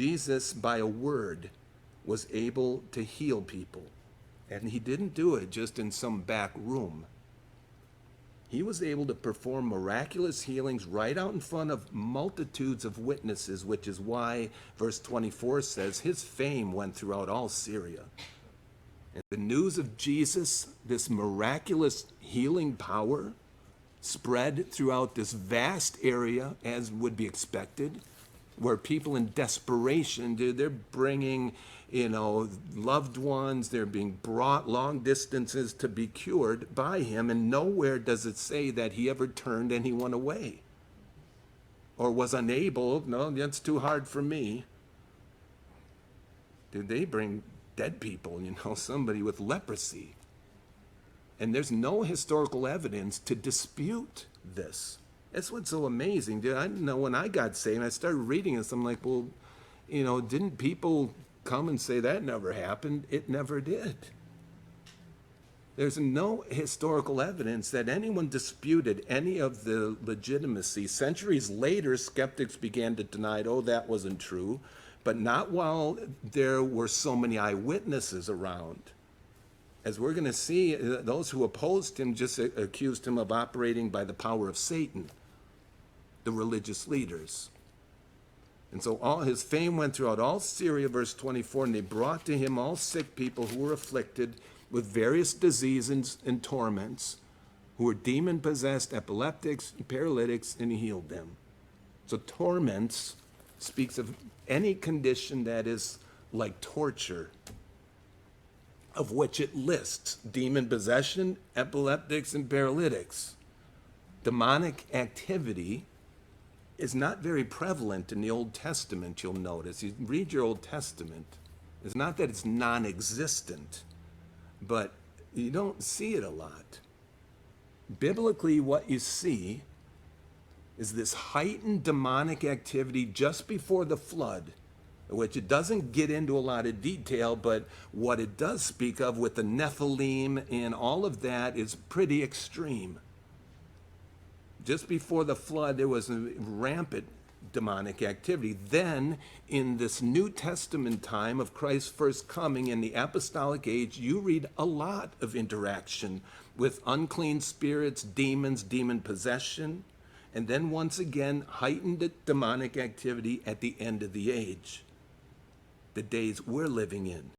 Jesus, by a word, was able to heal people. And he didn't do it just in some back room. He was able to perform miraculous healings right out in front of multitudes of witnesses, which is why verse 24 says his fame went throughout all Syria. And the news of Jesus, this miraculous healing power, spread throughout this vast area, as would be expected, where people in desperation, they're bringing, loved ones, they're being brought long distances to be cured by him, and nowhere does it say that he ever turned anyone away or was unable. No, that's too hard for me. Did they bring dead people, somebody with leprosy? And there's no historical evidence to dispute this. That's what's so amazing. I know when I got saved, I started reading this, I'm like, well, didn't people come and say that never happened? It never did. There's no historical evidence that anyone disputed any of the legitimacy. Centuries later, skeptics began to deny, that wasn't true, but not while there were so many eyewitnesses around. As we're going to see, those who opposed him just accused him of operating by the power of Satan, the religious leaders. And so all his fame went throughout all Syria, verse 24, and they brought to him all sick people who were afflicted with various diseases and torments, who were demon-possessed, epileptics, and paralytics, and he healed them. So torments speaks of any condition that is like torture, of which it lists demon possession, epileptics, and paralytics. Demonic activity is not very prevalent in the Old Testament, you'll notice. You read your Old Testament, it's not that it's non-existent, but you don't see it a lot. Biblically, what you see is this heightened demonic activity just before the flood, which it doesn't get into a lot of detail, but what it does speak of with the Nephilim and all of that is pretty extreme. Just before the flood, there was a rampant demonic activity. Then, in this New Testament time of Christ's first coming in the apostolic age, you read a lot of interaction with unclean spirits, demons, demon possession, and then once again, heightened demonic activity at the end of the age, the days we're living in.